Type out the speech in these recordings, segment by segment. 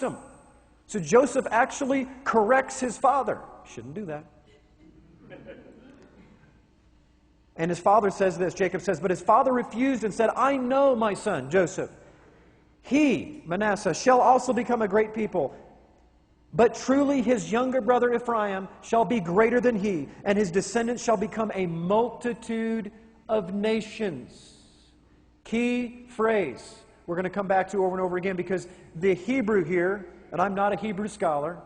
him. So Joseph actually corrects his father. Shouldn't do that. And his father says this, Jacob says, but his father refused and said, I know my son, Joseph. He, Manasseh, shall also become a great people. But truly his younger brother Ephraim shall be greater than he, and his descendants shall become a multitude of nations. Key phrase we're going to come back to over and over again, because the Hebrew here, and I'm not a Hebrew scholar.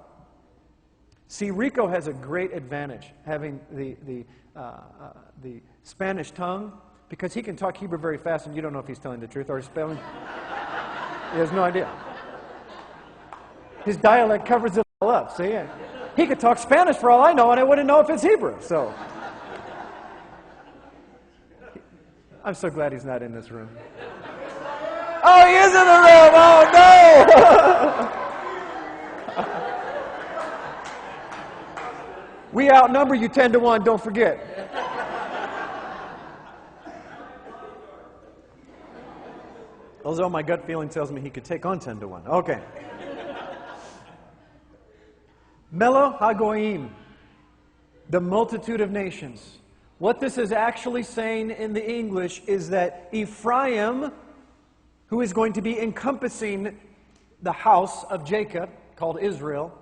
See, Rico has a great advantage having the Spanish tongue, because he can talk Hebrew very fast and you don't know if he's telling the truth or he's spelling. He has no idea. His dialect covers it all up. See, he could talk Spanish for all I know and I wouldn't know if it's Hebrew. So I'm so glad he's not in this room. Oh, he is in the room! Oh, no! We outnumber you 10-1, don't forget. Although my gut feeling tells me he could take on 10-1. Okay. Melo Hagoyim, the multitude of nations. What this is actually saying in the English is that Ephraim, who is going to be encompassing the house of Jacob, called Israel,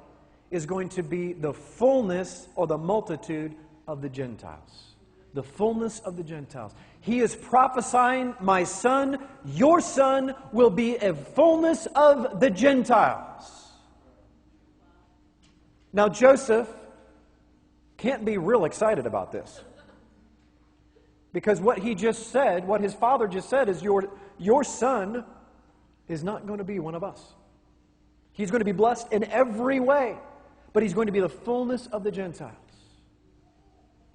is going to be the fullness or the multitude of the Gentiles. The fullness of the Gentiles. He is prophesying, my son, your son will be a fullness of the Gentiles. Now Joseph can't be real excited about this. Because what he just said, what his father just said is your son is not going to be one of us. He's going to be blessed in every way, but he's going to be the fullness of the Gentiles.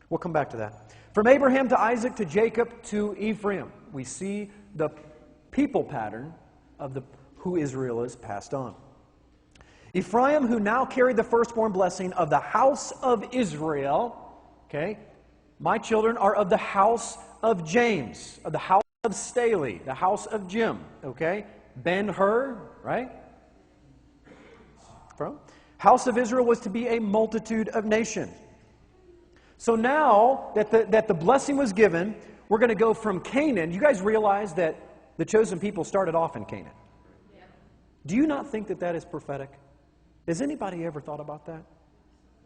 We'll come back to that. From Abraham to Isaac to Jacob to Ephraim, we see the people pattern of who Israel is passed on. Ephraim, who now carried the firstborn blessing of the house of Israel, okay, my children are of the house of James, of the house of Staley, the house of Jim, okay, Ben-Hur, right? From house of Israel was to be a multitude of nations. So now that the blessing was given, we're going to go from Canaan. You guys realize that the chosen people started off in Canaan. Yeah. Do you not think that that is prophetic? Has anybody ever thought about that?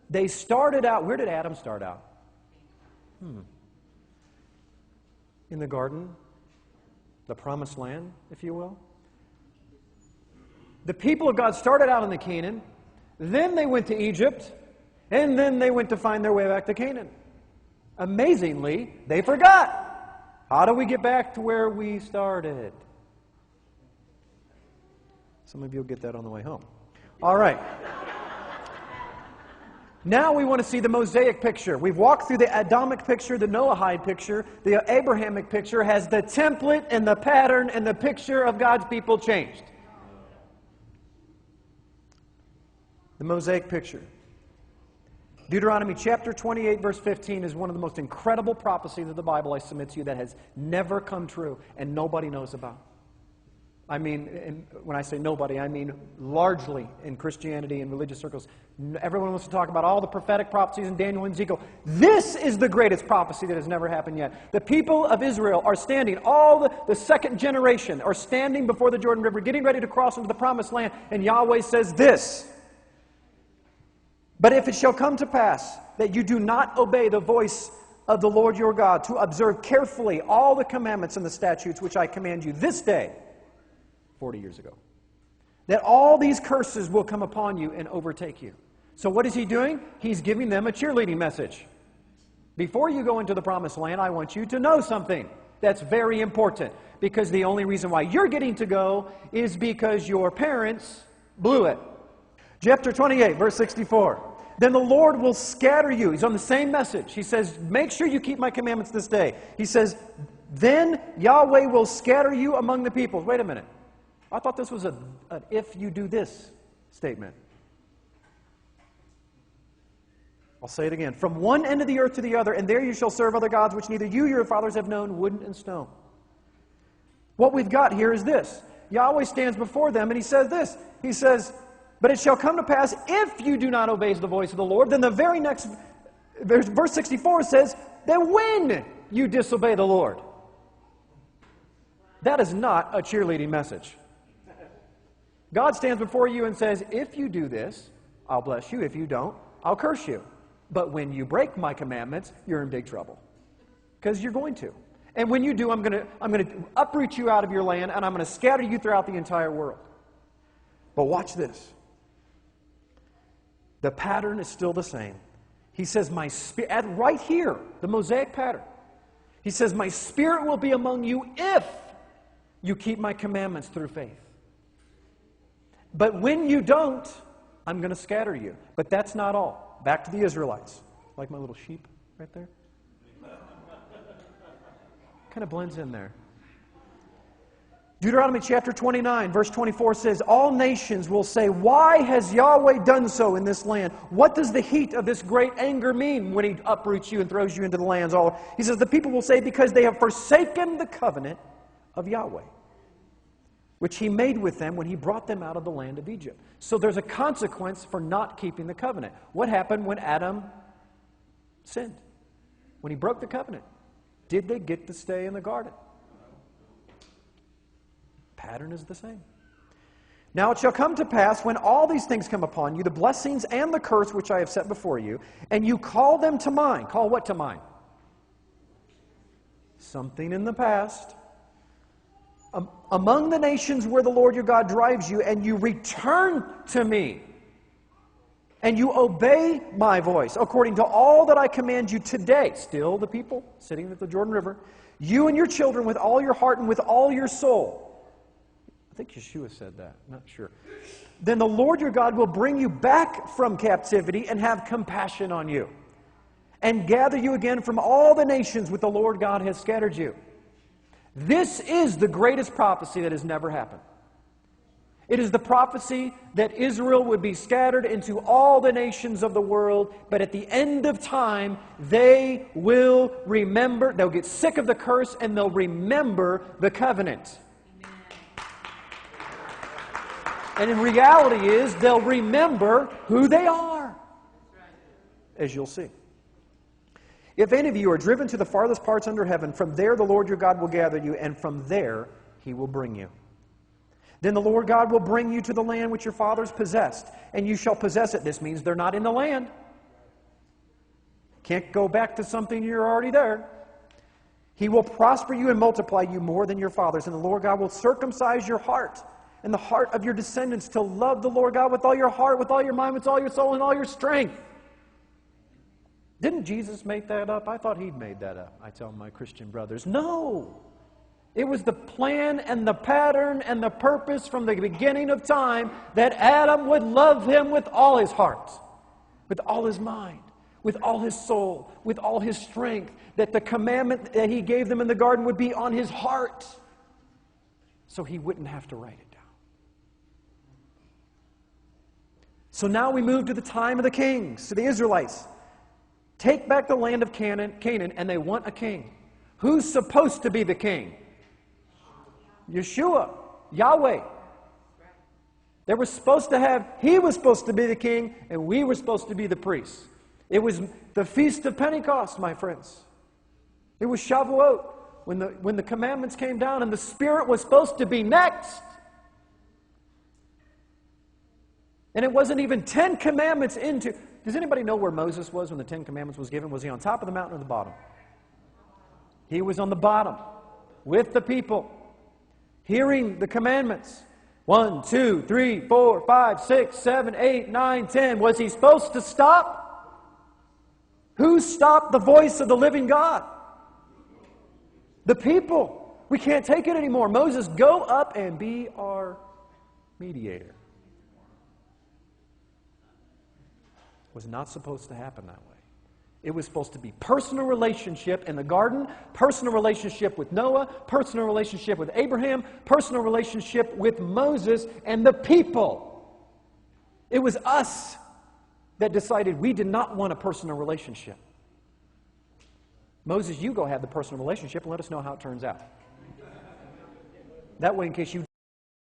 They started out, where did Adam start out? In the garden, the promised land, if you will. The people of God started out in the Canaan, then they went to Egypt, and then they went to find their way back to Canaan. Amazingly, they forgot. How do we get back to where we started? Some of you will get that on the way home. All right. Now we want to see the Mosaic picture. We've walked through the Adamic picture, the Noahide picture. The Abrahamic picture has the template and the pattern and the picture of God's people changed. The Mosaic picture. Deuteronomy chapter 28, verse 15 is one of the most incredible prophecies of the Bible, I submit to you, that has never come true and nobody knows about. I mean, and when I say nobody, I mean largely in Christianity and religious circles. Everyone wants to talk about all the prophetic prophecies in Daniel and Ezekiel. This is the greatest prophecy that has never happened yet. The people of Israel are standing, all the second generation are standing before the Jordan River, getting ready to cross into the promised land, and Yahweh says this: but if it shall come to pass that you do not obey the voice of the Lord your God, to observe carefully all the commandments and the statutes which I command you this day, 40 years ago, that all these curses will come upon you and overtake you. So what is he doing? He's giving them a cheerleading message. Before you go into the promised land, I want you to know something that's very important, because the only reason why you're getting to go is because your parents blew it. Chapter 28, verse 64. Then the Lord will scatter you. He's on the same message. He says, make sure you keep my commandments this day. He says, then Yahweh will scatter you among the peoples. Wait a minute. I thought this was an if you do this statement. I'll say it again. From one end of the earth to the other, and there you shall serve other gods, which neither you nor your fathers have known, wood and stone. What we've got here is this. Yahweh stands before them, and he says this. He says, But it shall come to pass, if you do not obey the voice of the Lord, then the very next, verse 64 says, that when you disobey the Lord. That is not a cheerleading message. God stands before you and says, if you do this, I'll bless you. If you don't, I'll curse you. But when you break my commandments, you're in big trouble. Because you're going to. And when you do, I'm going to uproot you out of your land, and I'm going to scatter you throughout the entire world. But watch this. The pattern is still the same. He says, my spirit, right here, the Mosaic pattern. He says, my spirit will be among you if you keep my commandments through faith. But when you don't, I'm going to scatter you. But that's not all. Back to the Israelites. Like my little sheep right there. Kind of blends in there. Deuteronomy chapter 29, verse 24 says, all nations will say, why has Yahweh done so in this land? What does the heat of this great anger mean when He uproots you and throws you into the lands? He says, the people will say, because they have forsaken the covenant of Yahweh, which He made with them when He brought them out of the land of Egypt. So there's a consequence for not keeping the covenant. What happened when Adam sinned? When he broke the covenant? Did they get to stay in the garden? Pattern is the same. Now it shall come to pass when all these things come upon you, the blessings and the curse which I have set before you, and you call them to mind. Call what to mind? Something in the past. Among the nations where the Lord your God drives you, and you return to me, and you obey my voice, according to all that I command you today. Still the people sitting at the Jordan River, you and your children with all your heart and with all your soul. I think Yeshua said that, I'm not sure. Then the Lord your God will bring you back from captivity and have compassion on you, and gather you again from all the nations with the Lord God has scattered you. This is the greatest prophecy that has never happened. It is the prophecy that Israel would be scattered into all the nations of the world, but at the end of time, they will remember, they'll get sick of the curse, and they'll remember the covenant. And in reality is, they'll remember who they are, as you'll see. If any of you are driven to the farthest parts under heaven, from there the Lord your God will gather you, and from there He will bring you. Then the Lord God will bring you to the land which your fathers possessed, and you shall possess it. This means they're not in the land. Can't go back to something you're already there. He will prosper you and multiply you more than your fathers, and the Lord God will circumcise your heart and the heart of your descendants to love the Lord God with all your heart, with all your mind, with all your soul, and all your strength. Didn't Jesus make that up? I thought He'd made that up. I tell my Christian brothers, no. It was the plan and the pattern and the purpose from the beginning of time that Adam would love Him with all his heart, with all his mind, with all his soul, with all his strength, that the commandment that He gave them in the garden would be on his heart, so he wouldn't have to write it down. So now we move to the time of the kings, to the Israelites. Take back the land of Canaan, and they want a king. Who's supposed to be the king? Yeshua, Yahweh. They were supposed to have, He was supposed to be the king, and we were supposed to be the priests. It was the Feast of Pentecost, my friends. It was Shavuot, when the commandments came down, and the Spirit was supposed to be next. And it wasn't even 10 commandments into. Does anybody know where Moses was when the 10 commandments was given? Was he on top of the mountain or the bottom? He was on the bottom with the people, hearing the commandments. 1, 2, 3, 4, 5, 6, 7, 8, 9, 10. Was he supposed to stop? Who stopped the voice of the living God? The people. We can't take it anymore. Moses, go up and be our mediator. Was not supposed to happen that way. It was supposed to be personal relationship in the garden, personal relationship with Noah, personal relationship with Abraham, personal relationship with Moses and the people. It was us that decided we did not want a personal relationship. Moses, you go have the personal relationship and let us know how it turns out. That way, in case you